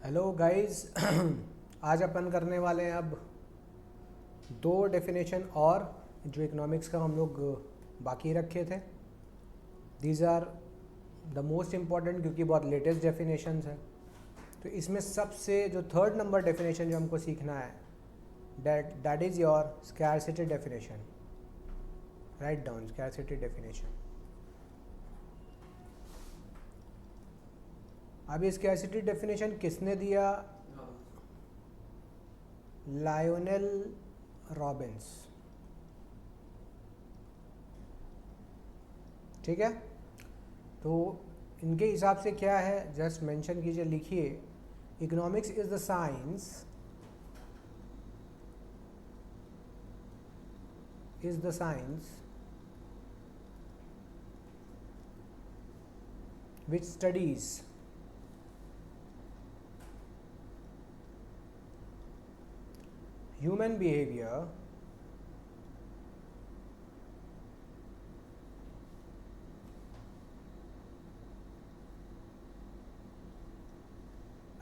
Hello guys. आज अपन करने वाले हैं अब दो डेफिनेशन और जो इकोनॉमिक्स का हम लोग बाकी रखे थे। These are the most important क्योंकि बहुत लेटेस्ट डेफिनेशंस हैं। तो इसमें सबसे जो थर्ड नंबर डेफिनेशन जो हमको सीखना है that is your scarcity definition. Write down scarcity definition. अब ये स्कैरसिटी डेफिनेशन किसने दिया? Lionel Robins. ठीक है, तो इनके हिसाब से क्या है जस्ट मेंशन कीजिए, लिखिए। Economics is the science which studies human behavior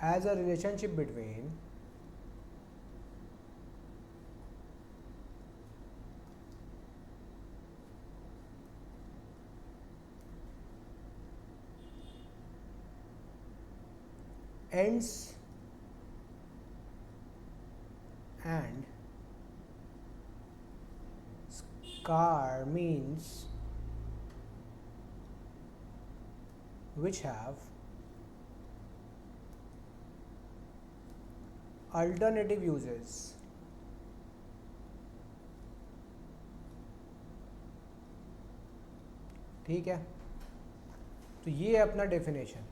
as a relationship between ends and scar means which have alternative uses. ठीक है, तो ये है अपना डेफिनेशन।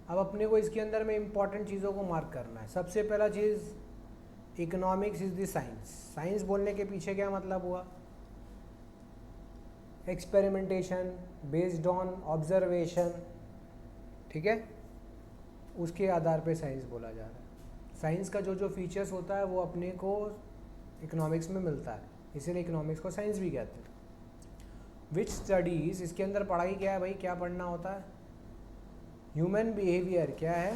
अब अपने को इसके अंदर में इम्पॉर्टेंट चीज़ों को मार्क करना है। सबसे पहला चीज़, economics is the science. Science बोलने के पीछे क्या मतलब हुआ? Experimentation based on observation. ठीक है, उसके आधार पे साइंस बोला जा रहा है। साइंस का जो जो फीचर्स होता है वो अपने को इकोनॉमिक्स में मिलता है, इसीलिए इकोनॉमिक्स को साइंस भी कहते हैं। विच स्टडीज़, इसके अंदर पढ़ाई क्या है भाई? क्या पढ़ना होता है? Human behaviour. क्या है?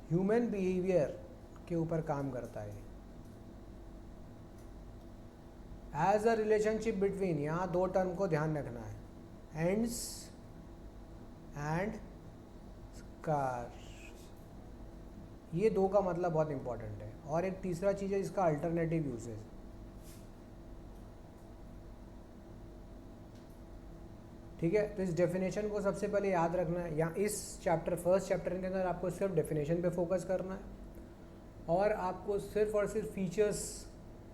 ह्यूमन बिहेवियर के ऊपर काम करता है। एज अ रिलेशनशिप बिटवीन, यहाँ दो टर्म को ध्यान रखना है, एंड्स एंड स्कार। ये दो का मतलब बहुत इंपॉर्टेंट है। और एक तीसरा चीज़ है इसका अल्टरनेटिव यूजेस। ठीक है, तो इस डेफिनेशन को सबसे पहले याद रखना है। यहाँ इस फर्स्ट चैप्टर के अंदर आपको सिर्फ डेफिनेशन पे फोकस करना है और आपको सिर्फ और सिर्फ फीचर्स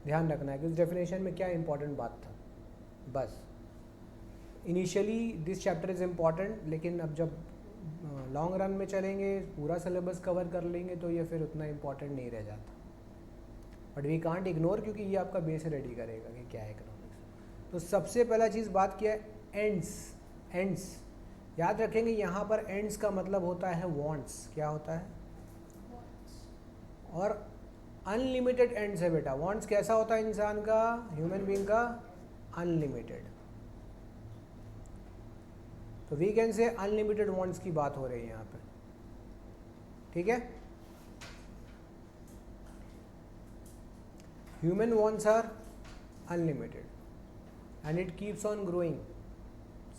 ध्यान रखना है कि उस डेफिनेशन में क्या इंपॉर्टेंट बात था, बस। Initially this chapter is important, लेकिन अब जब लॉन्ग रन में चलेंगे, पूरा सिलेबस कवर कर लेंगे, तो ये फिर उतना इम्पॉर्टेंट नहीं रह जाता। बट वी कांट इग्नोर, क्योंकि ये आपका बेस रेडी करेगा कि क्या है इकोनॉमिक्स। तो सबसे पहला चीज़ बात किया है एंड्स। एंड्स याद रखेंगे, यहाँ पर एंड्स का मतलब होता है वांट्स। क्या होता है? और अनलिमिटेड एंड्स है बेटा। वांट्स कैसा होता है इंसान का, ह्यूमन बीइंग का? अनलिमिटेड। तो we can say unlimited wants की बात हो रही है यहाँ पे। ठीक है, human wants are unlimited and it keeps on growing.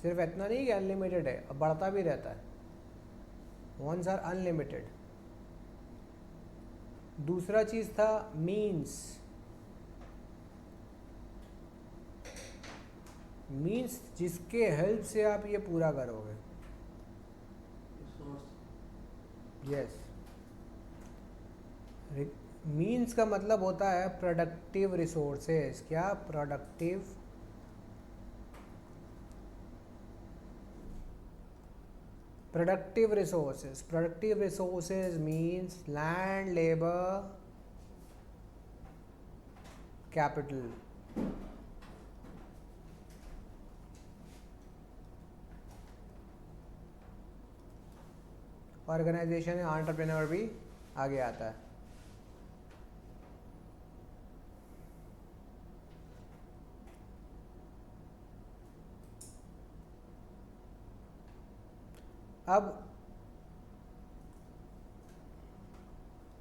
सिर्फ इतना नहीं कि अनलिमिटेड है, अब बढ़ता भी रहता है। Wants are unlimited. दूसरा चीज़ था मीन्स। मीन्स जिसके हेल्प से आप ये पूरा करोगे। यस, मीन्स का मतलब होता है प्रोडक्टिव रिसोर्सेज। क्या? Productive resources. Productive resources means land, labour, capital. Organisation है, एंटरप्रेन्योर भी आगे आता है। अब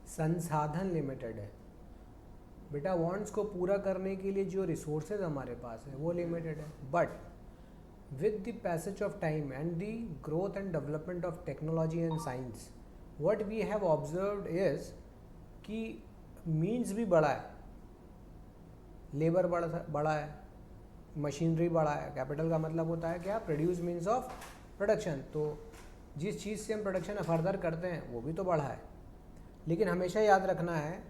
संसाधन लिमिटेड है बेटा, वांट्स को पूरा करने के लिए जो रिसोर्सेज हमारे पास है वो लिमिटेड है, but with the passage of time and the growth and development of technology and science, what we have observed is कि मीन्स भी बढ़ा है, लेबर बढ़ा है, मशीनरी बढ़ा है। कैपिटल का मतलब होता है क्या? Produce means of production. तो जिस चीज़ से हम प्रोडक्शन फर्दर करते हैं वो भी तो बढ़ा है, लेकिन हमेशा याद रखना है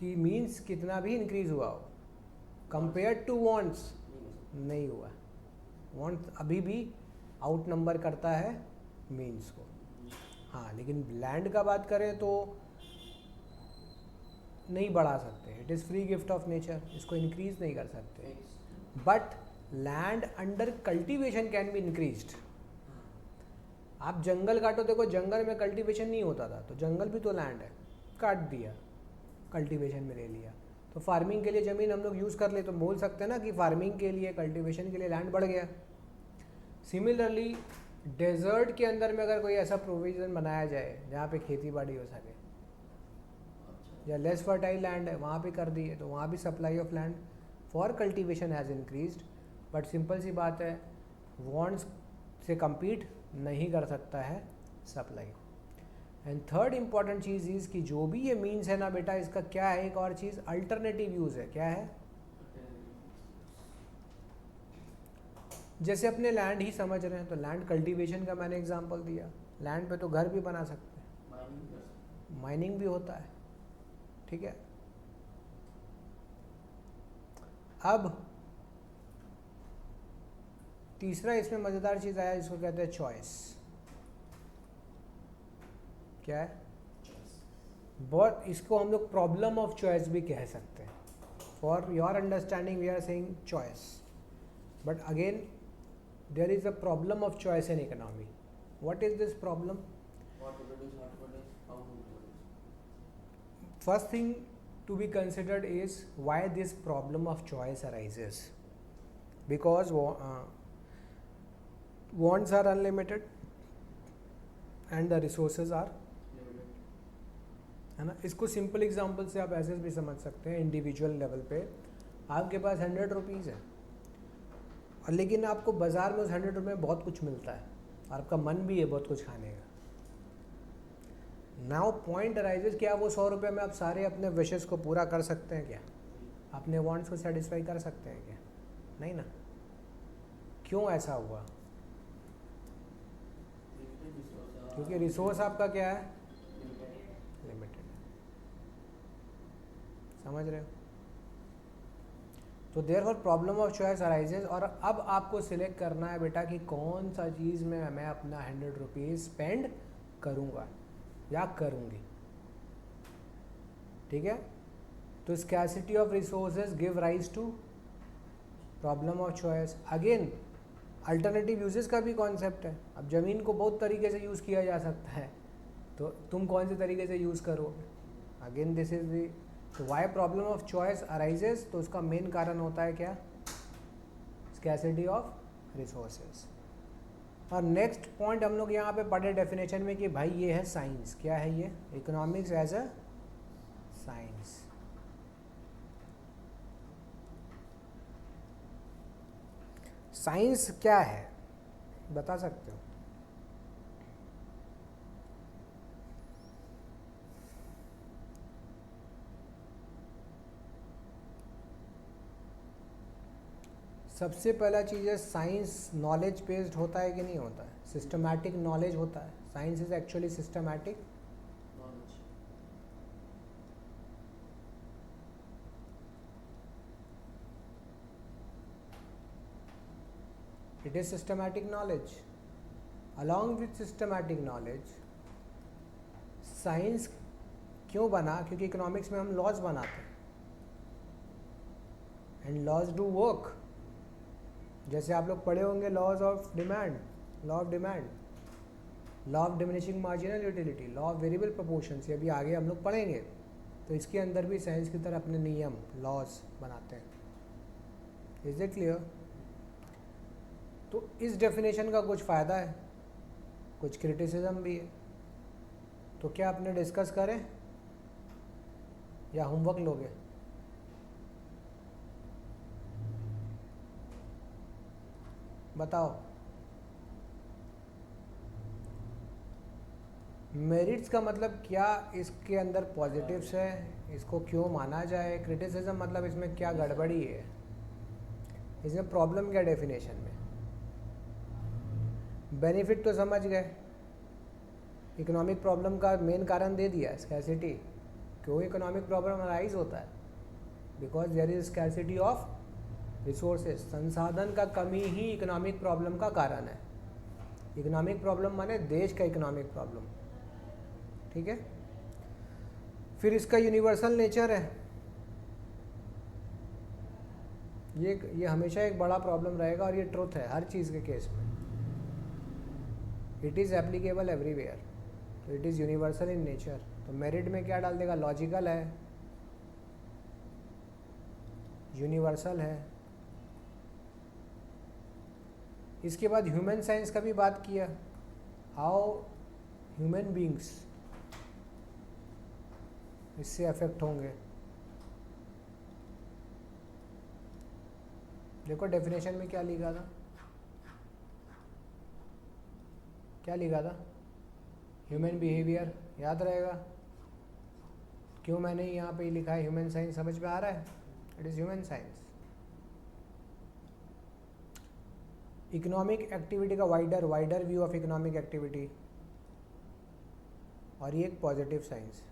कि मीन्स कितना भी इंक्रीज हुआ हो कंपेयर टू वांट्स नहीं हुआ। वांट अभी भी आउट नंबर करता है मीन्स को। हाँ, लेकिन लैंड का बात करें तो नहीं बढ़ा सकते, it is free gift of nature, इसको इंक्रीज नहीं कर सकते। But land under cultivation can be increased. आप जंगल काटो, देखो जंगल में कल्टीवेशन नहीं होता था, तो जंगल भी तो लैंड है, काट दिया, कल्टीवेशन में ले लिया। तो फार्मिंग के लिए ज़मीन हम लोग यूज़ कर ले तो बोल सकते हैं ना कि फार्मिंग के लिए, कल्टीवेशन के लिए लैंड बढ़ गया। सिमिलरली डेजर्ट के अंदर में अगर कोई ऐसा प्रोविज़न बनाया जाए जहाँ पे खेती बाड़ी हो सके, या लेस फर्टाइल लैंड है वहाँ पे कर दिए, तो वहाँ भी supply of land for cultivation has increased. But simple सी बात है, वांट्स से compete नहीं कर सकता है सप्लाई। एंड थर्ड इम्पॉर्टेंट चीज़ इज़ कि जो भी ये मीन्स है ना बेटा, इसका क्या है, एक और चीज़ अल्टरनेटिव यूज़ है। क्या है? जैसे अपने लैंड ही समझ रहे हैं, तो लैंड कल्टीवेशन का मैंने एग्जांपल दिया। लैंड पे तो घर भी बना सकते हैं, माइनिंग भी होता है, ठीक है। अब तीसरा इसमें मज़ेदार चीज़ आया जिसको कहते हैं चॉइस। क्या है? बहुत, इसको हम लोग प्रॉब्लम ऑफ चॉइस भी कह सकते हैं। For your understanding we are saying choice, but again there is a problem of choice in economy. What is this problem? First thing to be considered is why this problem of choice arises, because wants are unlimited and the resources are limited, है ना। इसको simple example से आप ऐसे भी समझ सकते हैं। इंडिविजुअल लेवल पे आपके पास 100 रुपीज़ है, और लेकिन आपको बाज़ार में उस 100 रुपये में बहुत कुछ मिलता है और आपका मन भी है बहुत कुछ खाने का। नाउ पॉइंट अराइजेज, क्या वो 100 रुपये में आप सारे अपने विशेस को पूरा कर सकते हैं? क्या अपने वांट्स को सेटिस्फाई कर सकते हैं? क्या नहीं ना। क्यों ऐसा हुआ? क्योंकि रिसोर्स आपका क्या है? लिमिटेड। समझ रहे हो? तो therefore problem of choice arises. और अब आपको सिलेक्ट करना है बेटा कि कौन सा चीज़ में मैं अपना 100 रुपीज़ स्पेंड करूँगा या करूँगी, ठीक है। तो scarcity of resources give rise to problem of choice. Again alternative uses का भी कॉन्सेप्ट है। अब ज़मीन को बहुत तरीके से यूज़ किया जा सकता है, तो तुम कौन से तरीके से यूज़ करोगे? अगेन दिस इज दी, तो why problem of choice arises, तो उसका मेन कारण होता है क्या? Scarcity of resources. और नेक्स्ट पॉइंट हम लोग यहाँ पे पढ़े डेफिनेशन में कि भाई ये है साइंस। क्या है ये? Economics as a science. Science क्या है बता सकते हो? सबसे पहला चीज़ है, साइंस नॉलेज बेस्ड होता है कि नहीं होता है? सिस्टमैटिक नॉलेज होता है। Science is actually systematic knowledge. It is systematic knowledge. Along with systematic knowledge, science क्यों बना? क्योंकि इकोनॉमिक्स में हम लॉज बनाते हैं, एंड लॉज डू वर्क। जैसे आप लोग पढ़े होंगे laws of demand, law of demand, law of diminishing marginal utility, law of variable proportions, ये भी आगे हम लोग पढ़ेंगे। तो इसके अंदर भी साइंस की तरह अपने नियम, लॉज बनाते हैं। Is it clear? तो इस डेफिनेशन का कुछ फ़ायदा है? कुछ क्रिटिसिज्म भी है। तो क्या अपने डिस्कस करें या होमवर्क लोगे? बताओ। मेरिट्स का मतलब क्या, इसके अंदर पॉजिटिव्स है, इसको क्यों माना जाए? क्रिटिसिज्म मतलब इसमें क्या गड़बड़ी है, इसमें प्रॉब्लम क्या डेफिनेशन में? बेनिफिट तो समझ गए, इकोनॉमिक प्रॉब्लम का मेन कारण दे दिया, स्कैरसिटी। क्यों इकोनॉमिक प्रॉब्लम अराइज होता है? Because there is scarcity of resources, संसाधन का कमी ही इकोनॉमिक प्रॉब्लम का कारण है। इकोनॉमिक प्रॉब्लम माने देश का इकोनॉमिक प्रॉब्लम, ठीक है। फिर इसका यूनिवर्सल नेचर है, ये हमेशा एक बड़ा प्रॉब्लम रहेगा और ये ट्रुथ है हर चीज़ के केस में। इट इज़ एप्लीकेबल एवरीवेयर, तो it is universal in nature. तो मेरिट में क्या डाल देगा? लॉजिकल है, यूनिवर्सल है। इसके बाद ह्यूमन साइंस का भी बात किया, हाउ ह्यूमन बीइंग्स इससे अफेक्ट होंगे। देखो डेफिनेशन में क्या लिखा था, क्या लिखा था? ह्यूमन बिहेवियर, याद रहेगा? क्यों मैंने यहाँ पे लिखा है ह्यूमन साइंस, समझ में आ रहा है? It is human science. Economic activity का wider view of economic activity, और ये एक पॉजिटिव साइंस।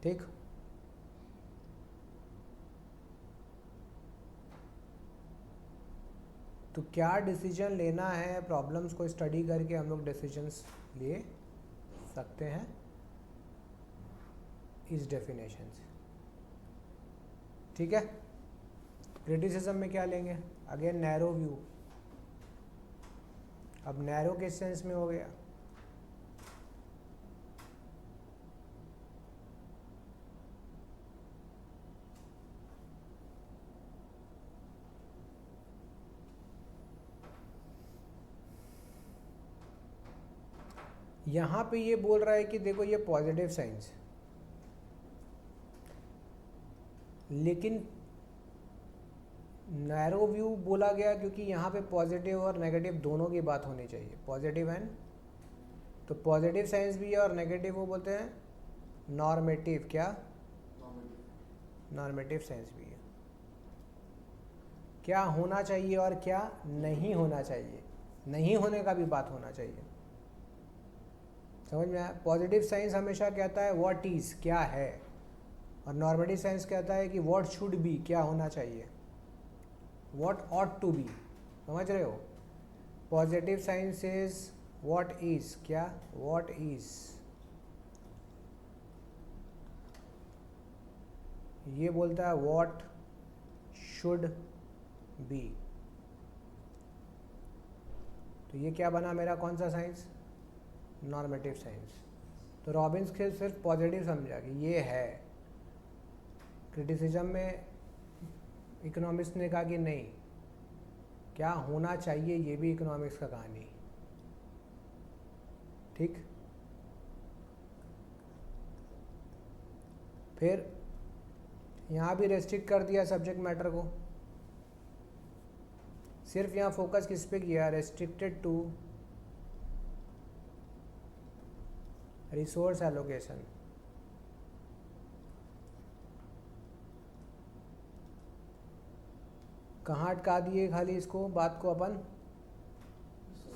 ठीक। तो क्या डिसीजन लेना है, प्रॉब्लम्स को स्टडी करके हम लोग डिसीजंस ले सकते हैं इस डेफिनेशन से, ठीक है। क्रिटिसिज्म में क्या लेंगे? Again narrow view. अब नैरो किस सेंस में हो गया? यहाँ पे ये बोल रहा है कि देखो ये पॉजिटिव साइंस, लेकिन नैरो व्यू बोला गया क्योंकि यहाँ पे पॉजिटिव और नेगेटिव दोनों की बात होनी चाहिए, पॉजिटिव एंड, तो पॉजिटिव साइंस भी है और नेगेटिव वो बोलते हैं नॉर्मेटिव। क्या? नॉर्मेटिव साइंस भी है। क्या होना चाहिए और क्या नहीं होना चाहिए, नहीं होने का भी बात होना चाहिए, समझ में आया? पॉजिटिव साइंस हमेशा कहता है व्हाट इज़, क्या है, और नॉर्मेटिव साइंस कहता है कि व्हाट शुड बी, क्या होना चाहिए, व्हाट ऑट टू बी। समझ रहे हो? Positive science is what is, क्या? What is. ये बोलता है व्हाट शुड बी। तो ये क्या बना मेरा, कौन सा साइंस? Normative science. तो रॉबिन्स के सिर्फ पॉजिटिव समझा कि ये है। क्रिटिसिज्म में इकोनॉमिक्स ने कहा कि नहीं, क्या होना चाहिए ये भी इकोनॉमिक्स का कहानी, ठीक। फिर यहाँ भी रेस्ट्रिक्ट कर दिया सब्जेक्ट मैटर को, सिर्फ यहाँ फोकस किस पे किया? Restricted to resource allocation. कहाँ अटका दिए खाली इसको, बात को अपन,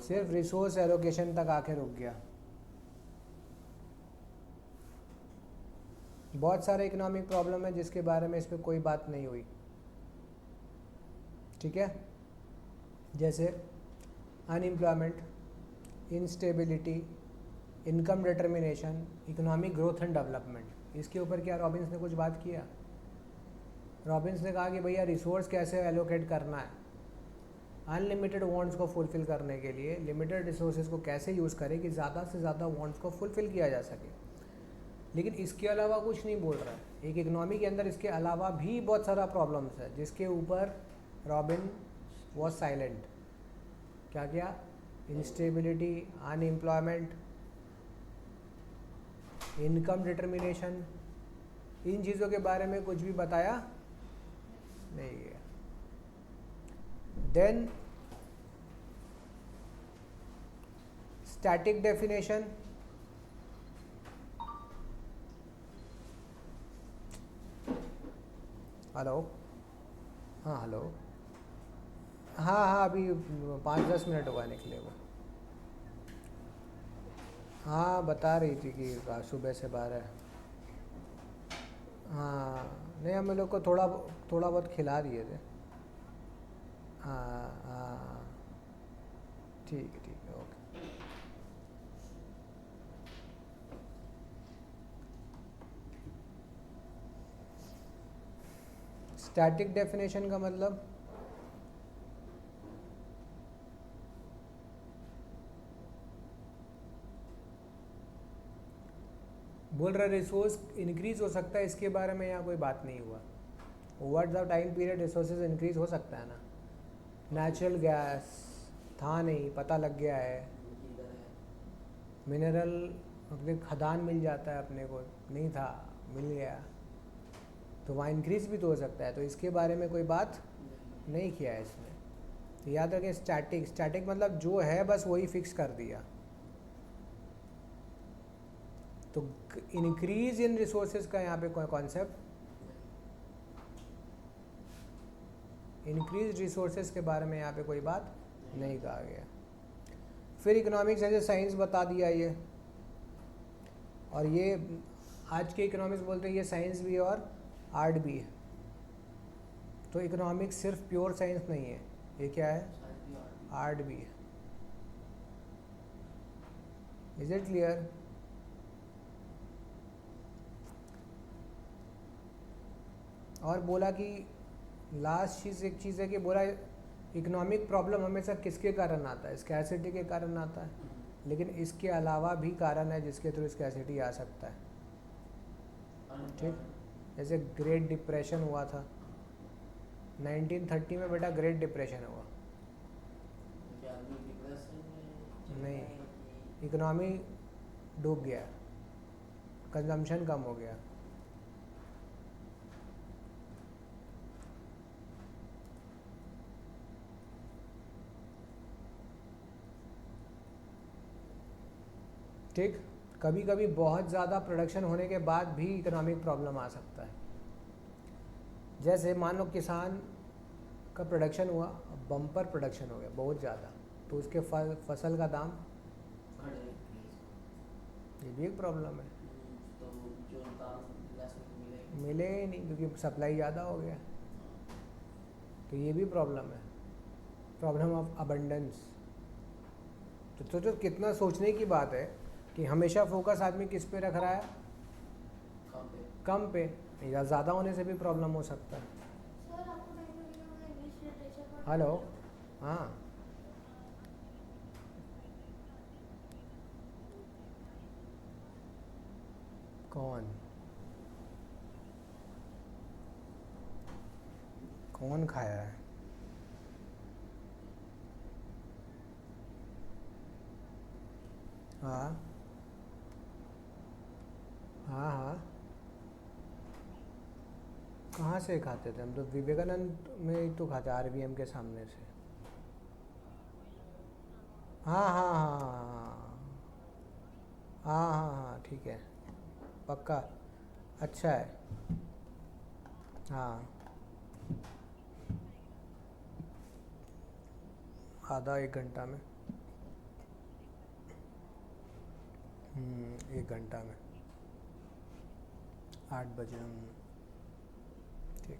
सिर्फ रिसोर्स एलोकेशन तक आके रुक गया। बहुत सारे इकोनॉमिक प्रॉब्लम है जिसके बारे में इस पर कोई बात नहीं हुई, ठीक है। जैसे unemployment, instability, income determination, economic growth and development, इसके ऊपर क्या रॉबिन्स ने कुछ बात किया? रॉबिन्स ने कहा कि भैया रिसोर्स कैसे एलोकेट करना है, अनलिमिटेड वांट्स को फुलफ़िल करने के लिए लिमिटेड रिसोर्सेज को कैसे यूज़ करें कि ज़्यादा से ज़्यादा वांट्स को फुलफ़िल किया जा सके, लेकिन इसके अलावा कुछ नहीं बोल रहा है। एक इकोनॉमी के अंदर इसके अलावा भी बहुत सारा प्रॉब्लम्स है जिसके ऊपर रॉबिन वॉज साइलेंट। क्या क्या? इंस्टेबिलिटी, अनएम्प्लॉयमेंट, इनकम डिटर्मिनेशन, इन चीज़ों के बारे में कुछ भी बताया नहीं गया। देन स्टैटिक डेफिनेशन, हेलो, हाँ हेलो, हाँ हाँ अभी 5-10 मिनट हुआ निकले वो। हाँ बता रही थी कि सुबह से बाहर है। हाँ नहीं, हम लोग को थोड़ा थोड़ा बहुत खिला दिए थे। हाँ हाँ ठीक है ओके। स्टैटिक डेफिनेशन का मतलब बोल रहा रिसोर्स इंक्रीज हो सकता है, इसके बारे में यहाँ कोई बात नहीं हुआ। Over the time period resources increase हो सकता है ना। नेचुरल गैस था नहीं, पता लग गया है। मिनरल अपने खदान मिल जाता है, अपने को नहीं था मिल गया, तो वहाँ इंक्रीज भी तो हो सकता है। तो इसके बारे में कोई बात नहीं किया है इसमें। तो याद रखें स्टैटिक, स्टैटिक मतलब जो है बस वही फिक्स कर दिया। तो इंक्रीज इन रिसोर्सेज का यहाँ पे कोई कॉन्सेप्ट, इंक्रीज रिसोर्सेज के बारे में यहाँ पे कोई बात नहीं कहा गया। फिर इकोनॉमिक्स एज ए साइंस बता दिया ये, और ये आज के इकोनॉमिक्स बोलते हैं ये साइंस भी और आर्ट भी है। तो इकोनॉमिक्स सिर्फ प्योर साइंस नहीं है, ये क्या है? आर्ट भी है। Is it clear? और बोला कि लास्ट चीज़ एक चीज़ है कि बोला इकोनॉमिक प्रॉब्लम हमेशा किसके कारण आता है? स्कैरसिटी के कारण आता है, लेकिन इसके अलावा भी कारण है जिसके थ्रू स्कैरसिटी आ सकता है। ठीक, जैसे ग्रेट डिप्रेशन हुआ था 1930 में, बेटा ग्रेट डिप्रेशन हुआ। नहीं, इकोनॉमी डूब गया, कंजम्पशन कम हो गया। ठीक, कभी कभी बहुत ज़्यादा प्रोडक्शन होने के बाद भी इकोनॉमिक प्रॉब्लम आ सकता है। जैसे मान लो किसान का प्रोडक्शन हुआ, बम्पर प्रोडक्शन हो गया बहुत ज़्यादा, तो उसके फसल का दाम, ये भी एक प्रॉब्लम है। मिले ही नहीं क्योंकि सप्लाई ज़्यादा हो गया, तो ये भी प्रॉब्लम है, प्रॉब्लम ऑफ अबंडेंस। तो सोचो कितना सोचने की बात है कि हमेशा फोकस आदमी किस पे रख रहा है? कम पे, या ज़्यादा होने से भी प्रॉब्लम हो सकता है। हेलो, हाँ कौन खाया है? हाँ हाँ हाँ, कहाँ से खाते थे हम? तो विवेकानंद में ही तो खाते, RVM के सामने से। हाँ हाँ हाँ हाँ हाँ हाँ ठीक है, पक्का, अच्छा है। हाँ, आधा 1 घंटा में, 1 घंटा में 8 बजे। ठीक।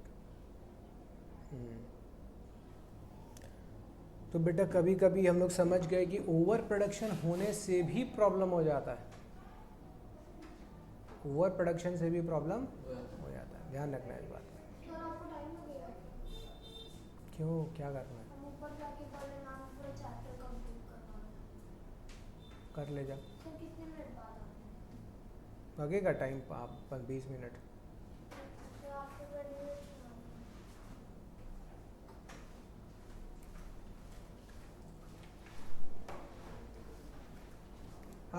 तो बेटा कभी कभी हम लोग समझ गए कि ओवर प्रोडक्शन होने से भी प्रॉब्लम हो जाता है, ओवर प्रोडक्शन से भी प्रॉब्लम हो जाता है, ध्यान रखना है इस बात में। क्यों, क्या करना है? कर ले जा, लगेगा टाइम आप 20 मिनट।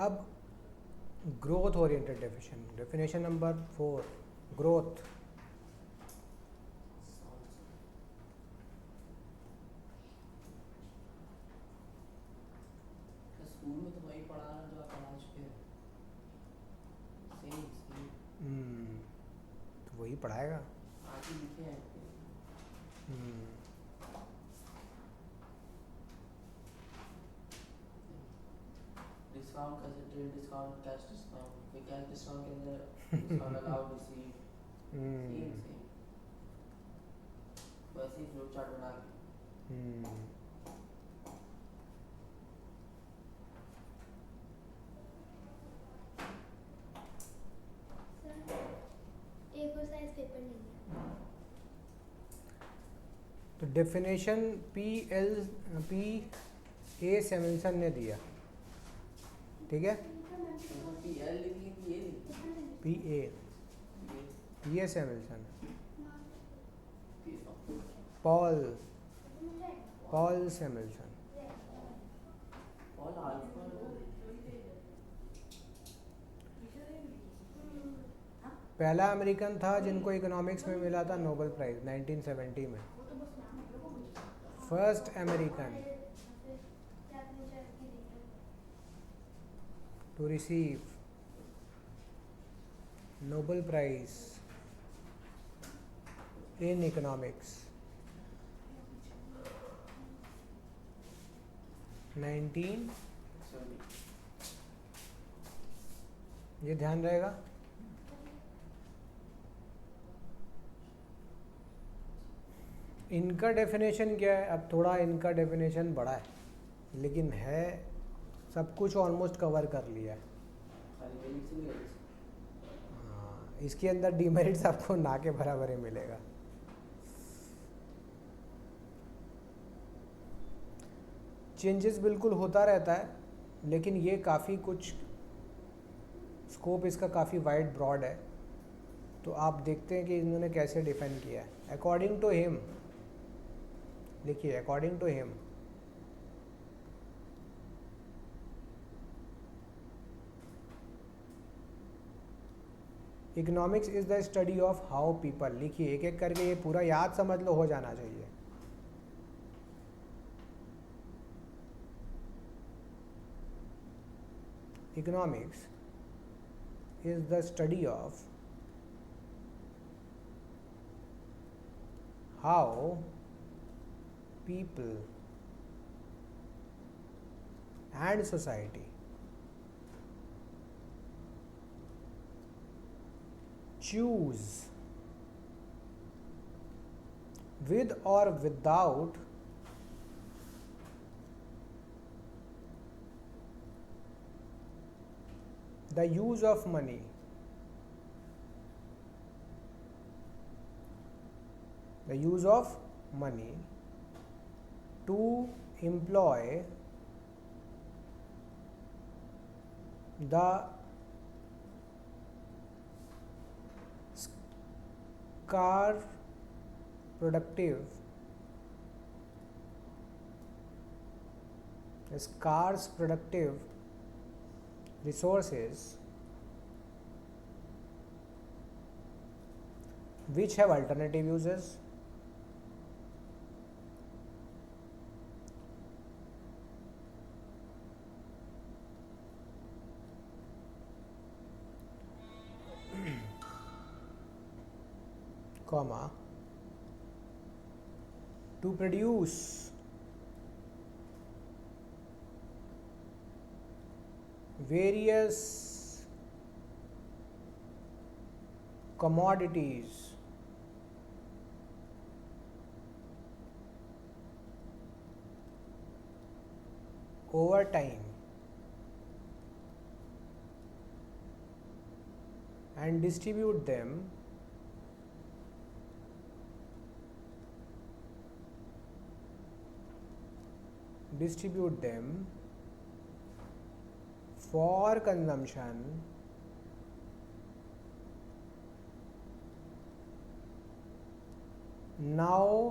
अब growth oriented definition, definition number 4, growth. School में तो वही पढ़ा रहा जो आप पढ़ा चुके हैं, सेम तो वही पढ़ाएगा। आगे लिखे हैं। डिस्काउंट कैसे, ट्रेड डिस्काउंट, कैश डिस्काउंट, फिर कैश डिस्काउंट के अंदर डिस्काउंट अलाउड रिसीव, सेम वैसे ही फ्लो चार्ट बना के। तो डेफिनेशन पी ए सैमुअल्सन ने दिया, ठीक है। P A Samuelson, Paul Samuelson. पहला अमेरिकन था जिनको इकोनॉमिक्स में मिला था नोबेल प्राइज 1970 में, first American to receive Nobel prize in economics 19, ये ध्यान रहेगा। इनका डेफिनेशन क्या है, अब थोड़ा इनका डेफिनेशन बड़ा है, लेकिन है सब कुछ ऑलमोस्ट कवर कर लिया है। हाँ, इसके अंदर डीमेरिट्स आपको ना के बराबर ही मिलेगा। चेंजेस बिल्कुल होता रहता है, लेकिन ये काफ़ी कुछ स्कोप इसका काफ़ी वाइड ब्रॉड है। तो आप देखते हैं कि इन्होंने कैसे डिफाइन किया है। अकॉर्डिंग टू हिम, लिखिए according to him, economics is the study of how people, लिखिए एक एक करके, ये पूरा याद समझ लो, हो जाना चाहिए। Economics is the study of how people and society choose, with or without the use of money, to employ the scarce productive resources which have alternative uses, comma, to produce various commodities over time and distribute them for consumption now,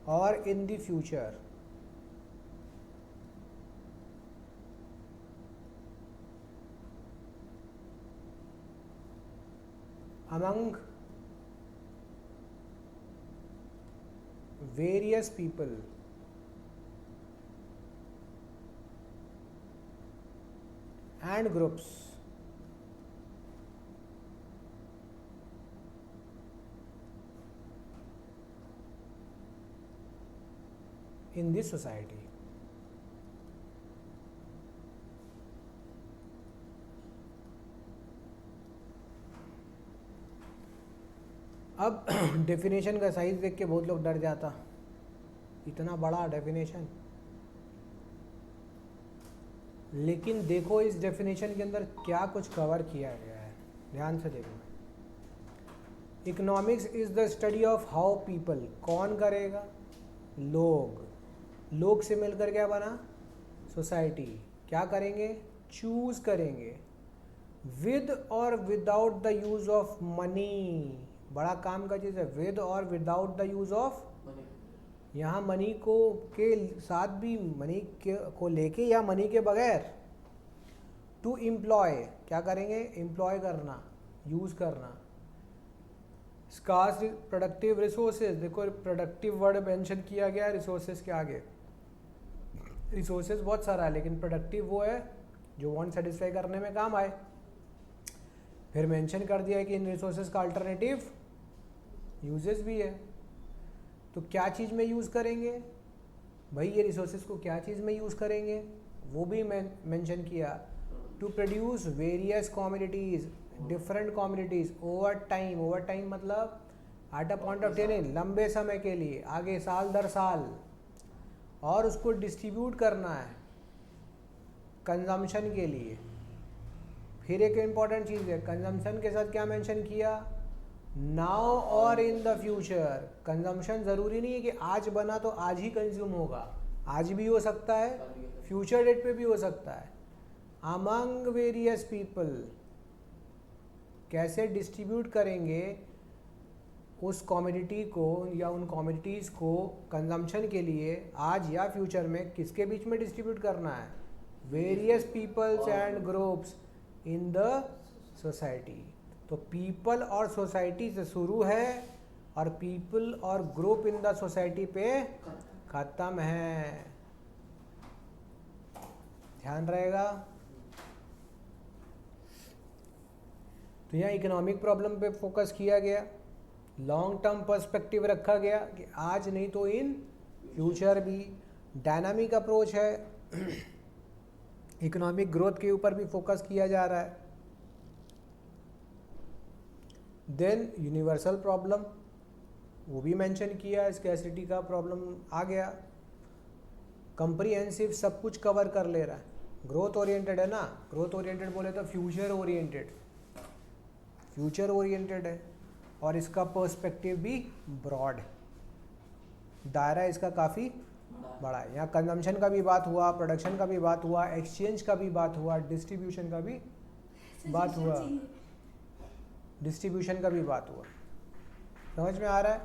or in the future. Among various people and groups in this society. अब definition का size देख के बहुत लोग डर जाता, इतना बड़ा डेफिनेशन। लेकिन देखो इस डेफिनेशन के अंदर क्या कुछ कवर किया गया है, ध्यान से देखो। Economics is the study of how people, कौन करेगा? लोग। लोग से मिलकर क्या बना? सोसाइटी। क्या करेंगे? चूज करेंगे विद और without the use of money. बड़ा काम का चीज़ है, विद और विदाउट द यूज ऑफ। यहाँ मनी को के साथ भी, मनी के को लेके या मनी के बगैर। टू एम्प्लॉय, क्या करेंगे? एम्प्लॉय करना, यूज करना। स्कार्स प्रोडक्टिव रिसोर्सेज, देखो प्रोडक्टिव वर्ड मेंशन किया गया है रिसोर्सेज के आगे। रिसोर्सेज बहुत सारा है, लेकिन प्रोडक्टिव वो है जो वांट सेटिस्फाई करने में काम आए। फिर मेंशन कर दिया है कि इन रिसोर्सेज का अल्टरनेटिव यूजेस भी है। तो क्या चीज़ में यूज़ करेंगे भाई? ये रिसोर्सेज को क्या चीज़ में यूज़ करेंगे वो भी मेंशन किया। To produce various commodities, different commodities over time. Over time मतलब at a point of time, लंबे समय के लिए, आगे साल दर साल। और उसको डिस्ट्रीब्यूट करना है कंजम्पशन के लिए। फिर एक इम्पॉर्टेंट चीज़ है, कंजम्पशन के साथ क्या मेंशन किया? नाउ और इन द फ्यूचर। कंजम्पशन ज़रूरी नहीं है कि आज बना तो आज ही कंज्यूम होगा, आज भी हो सकता है, फ्यूचर डेट पे भी हो सकता है। अमंग वेरियस पीपल, कैसे डिस्ट्रीब्यूट करेंगे उस कॉमोडिटी को या उन कॉमोडिटीज़ को कंजम्पशन के लिए आज या फ्यूचर में, किसके बीच में डिस्ट्रीब्यूट करना है? Various peoples and groups in the society. तो पीपल और सोसाइटी से शुरू है और पीपल और ग्रुप इन द सोसाइटी पे खत्म है। ध्यान रहेगा। तो यहाँ इकोनॉमिक प्रॉब्लम पे फोकस किया गया, लॉन्ग टर्म पर्सपेक्टिव रखा गया कि आज नहीं तो इन फ्यूचर भी। डायनामिक अप्रोच है, इकोनॉमिक ग्रोथ के ऊपर भी फोकस किया जा रहा है। देन यूनिवर्सल प्रॉब्लम, वो भी मेंशन किया, स्कैर्सिटी का प्रॉब्लम आ गया। कंप्रीहेंसिव, सब कुछ कवर कर ले रहा है। ग्रोथ ओरिएंटेड है ना, ग्रोथ ओरिएंटेड बोले तो फ्यूचर ओरिएंटेड, फ्यूचर ओरिएंटेड है। और इसका पर्सपेक्टिव भी ब्रॉड है, दायरा इसका काफ़ी बड़ा है। यहाँ कंजम्पशन का भी बात हुआ, प्रोडक्शन का भी बात हुआ, एक्सचेंज का भी बात हुआ, डिस्ट्रीब्यूशन का भी बात हुआ, डिस्ट्रीब्यूशन का भी बात हुआ। समझ में आ रहा है?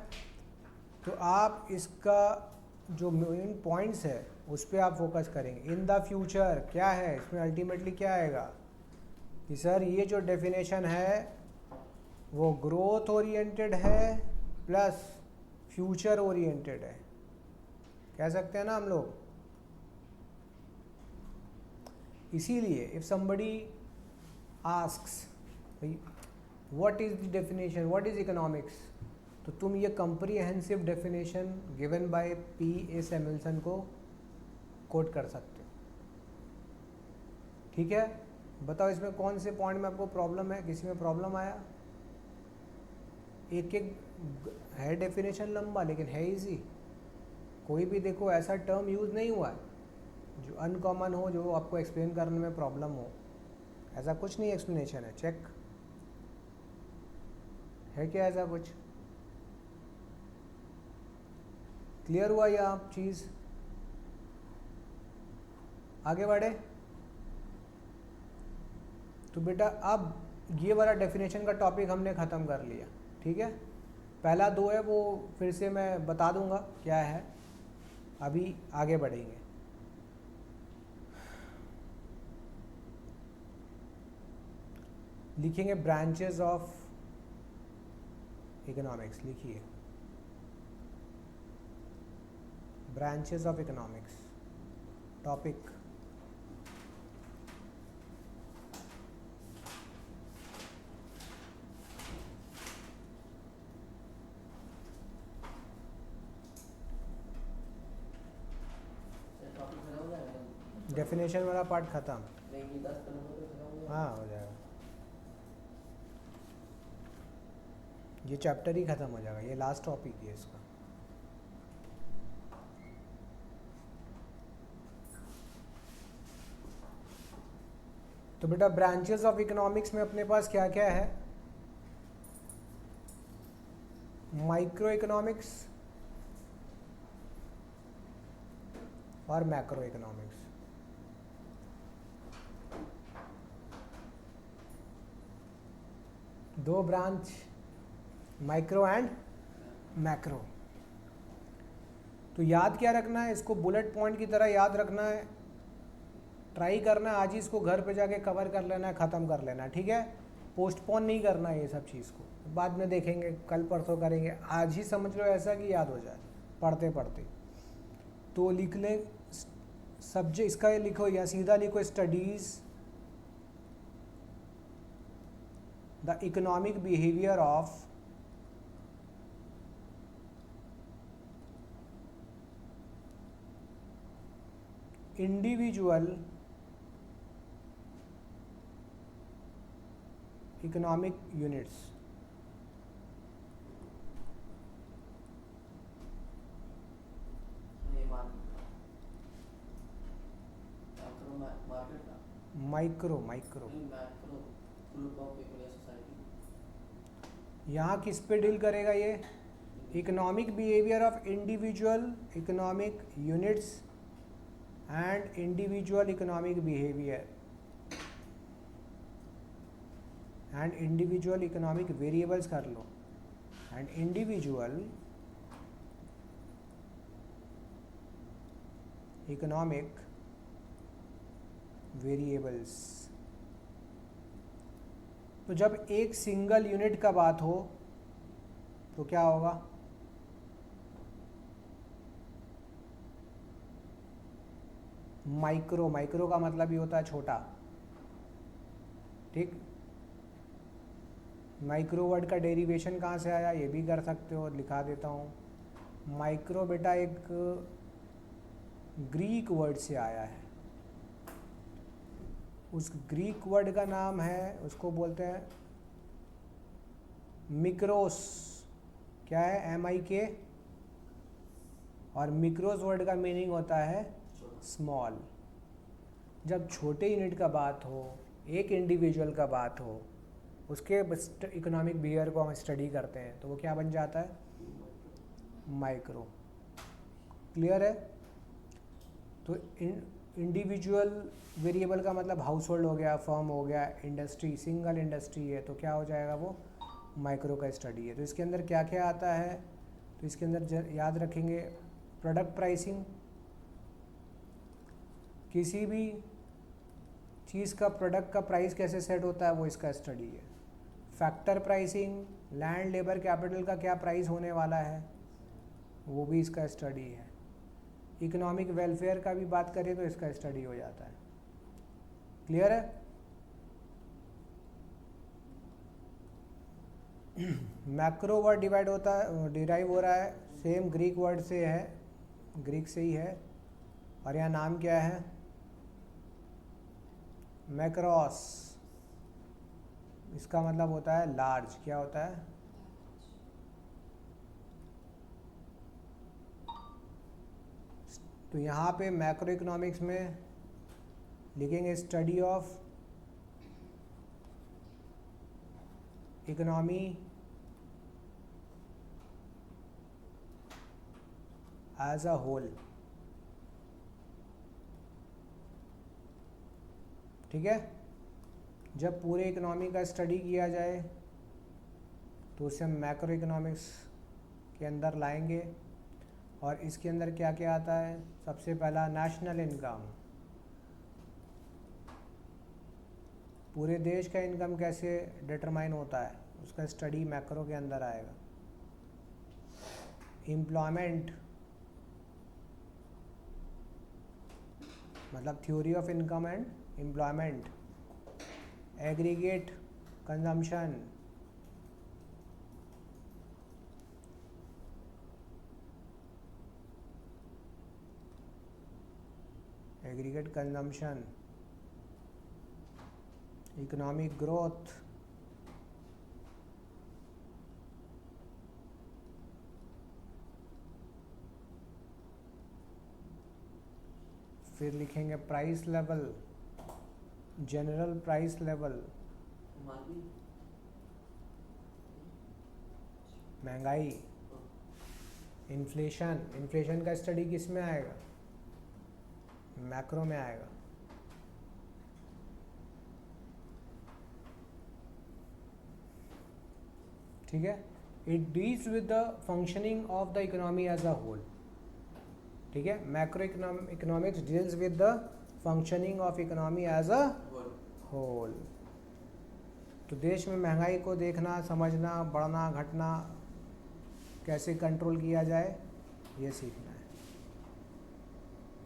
तो आप इसका जो मेन पॉइंट्स है उस पर आप फोकस करेंगे। इन द फ्यूचर क्या है, इसमें अल्टीमेटली क्या आएगा कि सर ये जो डेफिनेशन है वो ग्रोथ ओरिएंटेड है प्लस फ्यूचर ओरिएंटेड है, कह सकते हैं ना हम लोग। इसीलिए if somebody asks what is the definition, what is economics, तो तुम ये comprehensive definition given by P.A. Samuelson को कोट कर सकते हो। ठीक है, बताओ इसमें कौन से पॉइंट में आपको प्रॉब्लम है, किसी में प्रॉब्लम आया? एक एक है डेफिनेशन लंबा लेकिन है इजी। कोई भी देखो ऐसा टर्म यूज़ नहीं हुआ है जो अनकॉमन हो, जो आपको एक्सप्लेन करने में प्रॉब्लम हो, ऐसा कुछ नहीं एक्सप्लेनेशन है। चेक है क्या ऐसा कुछ? क्लियर हुआ या आप चीज़? आगे बढ़े। तो बेटा अब ये वाला डेफिनेशन का टॉपिक हमने ख़त्म कर लिया, ठीक है। पहला दो है वो फिर से मैं बता दूंगा क्या है, अभी आगे बढ़ेंगे। लिखेंगे ब्रांचेस ऑफ इकोनॉमिक्स, लिखिए branches of economics topic. Topic खत्म हो जाएगा। डेफिनेशन वाला पार्ट ख़त्म। नहीं, ये 10 पन्नों पे खत्म हो जाएगा। हाँ हो जाएगा, ये चैप्टर ही ख़त्म हो जाएगा, ये लास्ट टॉपिक है इसका। तो बेटा ब्रांचेस ऑफ इकोनॉमिक्स में अपने पास क्या क्या है? माइक्रो इकोनॉमिक्स और मैक्रो इकोनॉमिक्स। दो ब्रांच, माइक्रो एंड मैक्रो। तो याद क्या रखना है, इसको बुलेट पॉइंट की तरह याद रखना है, ट्राई करना है आज ही इसको घर पे जाके कवर कर लेना है, ख़त्म कर लेना है, ठीक है। पोस्टपोन नहीं करना है ये सब चीज़ को, बाद में देखेंगे, कल परसों करेंगे, आज ही समझ लो ऐसा कि याद हो जाए पढ़ते पढ़ते। तो लिख ले सब्जेक्ट, इसका ये लिखो या सीधा लिखो studies the economic behaviour of individual economic units. ये मैक्रो मार्केट का माइक्रो नहीं, मैक्रो ग्रुप ऑफ पीपल या सोसाइटी। यहाँ किस पे डील करेगा ये? Economic behaviour of individual economic units and individual economic behaviour and individual economic variables कर लो, एंड इंडिविजुअल इकोनॉमिक वेरिएबल्स। तो जब एक सिंगल यूनिट का बात हो तो क्या होगा? माइक्रो, माइक्रो का मतलब ही होता है छोटा, ठीक। माइक्रो वर्ड का डेरिवेशन कहाँ से आया ये भी कर सकते हो, लिखा देता हूँ। माइक्रो बेटा एक ग्रीक वर्ड से आया है, उस ग्रीक वर्ड का नाम है, उसको बोलते हैं मिक्रोस। क्या है? MIK। और मिक्रोस वर्ड का मीनिंग होता है स्मॉल। जब छोटे यूनिट का बात हो, एक इंडिविजुअल का बात हो, उसके इकोनॉमिक बिहेवियर को हम स्टडी करते हैं तो वो क्या बन जाता है? माइक्रो। क्लियर है? तो इंडिविजुअल वेरिएबल का मतलब हाउस होल्ड हो गया, फर्म हो गया, इंडस्ट्री, सिंगल इंडस्ट्री है तो क्या हो जाएगा? वो माइक्रो का स्टडी है। तो इसके अंदर क्या क्या आता है? तो इसके अंदर याद रखेंगे प्रोडक्ट प्राइसिंग, किसी भी चीज़ का प्रोडक्ट का प्राइस कैसे सेट होता है वो इसका स्टडी है। Factor pricing, land labour capital का क्या प्राइस होने वाला है वो भी इसका स्टडी है। इकोनॉमिक वेलफेयर का भी बात करें तो इसका स्टडी हो जाता है। क्लियर है? मैक्रो वर्ड डिवाइड होता है, डिराइव हो रहा है, सेम ग्रीक वर्ड से है, ग्रीक से ही है, और यहाँ नाम क्या है? मैक्रोस। इसका मतलब होता है लार्ज। क्या होता है? तो यहाँ पे मैक्रो इकोनॉमिक्स में लिखेंगे study of economy as a whole. ठीक है? जब पूरे इकोनॉमी का स्टडी किया जाए तो उसे हम मैक्रो इकोनॉमिक्स के अंदर लाएंगे। और इसके अंदर क्या क्या आता है? सबसे पहला नेशनल इनकम, पूरे देश का इनकम कैसे डिटरमाइन होता है, उसका स्टडी मैक्रो के अंदर आएगा। एम्प्लॉयमेंट, मतलब theory of income and employment. Aggregate consumption, aggregate consumption. Economic growth, फिर लिखेंगे price level, general price level. Margin, महंगाई, इन्फ्लेशन। इन्फ्लेशन का स्टडी किस में आएगा? मैक्रो में आएगा। ठीक है, it deals with the functioning of the economy as a whole. ठीक है, macroeconomics deals with the functioning of economy as a whole. तो देश में महंगाई को देखना, समझना, बढ़ना, घटना, कैसे कंट्रोल किया जाए, ये सीखना है।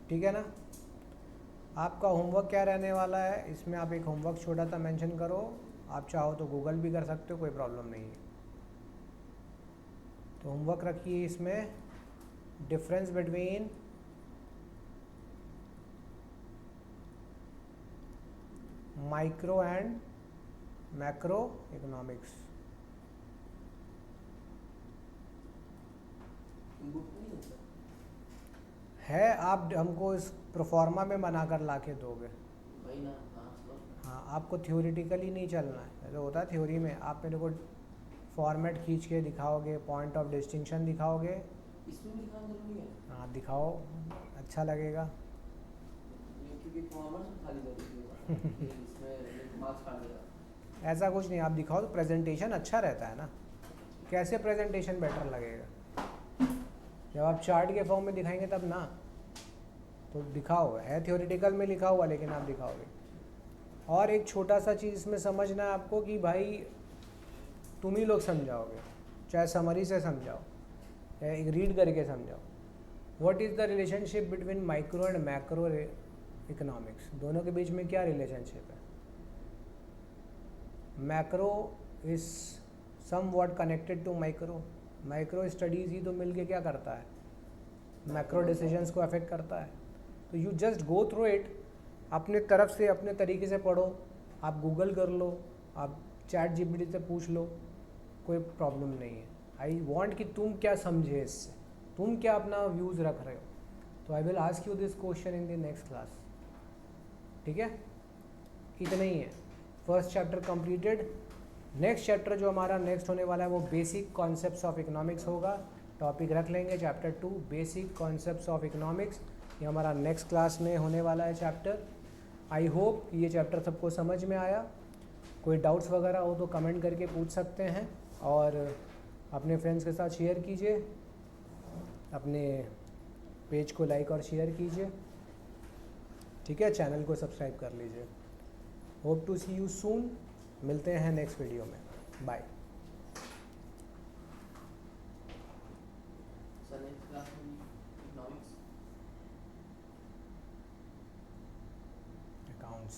ठीक है ना। आपका होमवर्क क्या रहने वाला है, इसमें आप एक होमवर्क छोटा सा मेंशन करो। आप चाहो तो गूगल भी कर सकते हो, कोई प्रॉब्लम नहीं है। तो होमवर्क रखिए इसमें, difference between micro and macro economics. Book नहीं है सर? है, आप हमको इस प्रोफॉर्मा में बनाकर ला के दोगे। वही ना, हाँ सर। हाँ, आपको थ्योरेटिकली नहीं चलना है। जो होता है थ्योरी में, आप मेरे को फॉर्मेट खींच के दिखाओगे, पॉइंट ऑफ डिस्टिंक्शन दिखाओगे। इसमें भी दिखाना जरूरी है? हाँ दिखाओ, अच्छा लगेगा। ये क्योंकि कॉमर्स में खाली जरूरी है इसमें मार्क्स काट देगा। ऐसा कुछ नहीं, आप दिखाओ तो प्रेजेंटेशन अच्छा रहता है ना। कैसे प्रेजेंटेशन बेटर लगेगा? जब आप चार्ट के फॉर्म में दिखाएंगे तब ना। तो दिखाओ, है थ्योरेटिकल में लिखा हुआ, लेकिन आप दिखाओगे। और एक छोटा सा चीज़ इसमें समझना है आपको कि भाई तुम ही लोग समझाओगे, चाहे समरी से समझाओ, चाहे एक रीड करके समझाओ। What is the relationship between micro and macro economics? दोनों के बीच में क्या रिलेशनशिप है? Macro is somewhat connected to micro. Micro studies ही तो मिलके क्या करता है? मैक्रो डिसीजंस को अफेक्ट करता है। तो you just go through it, अपने तरफ से, अपने तरीके से पढ़ो। आप गूगल कर लो, आप चैट जीपीटी से पूछ लो, कोई प्रॉब्लम नहीं है। आई वॉन्ट कि तुम क्या समझे इससे, तुम क्या अपना व्यूज़ रख रहे हो। तो I will ask you this question in the next class. ठीक है, इतना ही है। First chapter completed. Next chapter जो हमारा नेक्स्ट होने वाला है वो बेसिक कॉन्सेप्ट्स ऑफ इकोनॉमिक्स होगा। टॉपिक रख लेंगे chapter 2, basic concepts of economics. ये हमारा नेक्स्ट क्लास में होने वाला है चैप्टर। आई होप ये चैप्टर सबको समझ में आया। कोई डाउट्स वगैरह हो तो कमेंट करके पूछ सकते हैं, और अपने फ्रेंड्स के साथ शेयर कीजिए, अपने पेज को लाइक और शेयर कीजिए। ठीक है, चैनल को सब्सक्राइब कर लीजिए। Hope to see you soon. मिलते हैं नेक्स्ट वीडियो में। बाय। सर नेक्स्ट क्लास में इकोनॉमिक्स अकाउंट्स।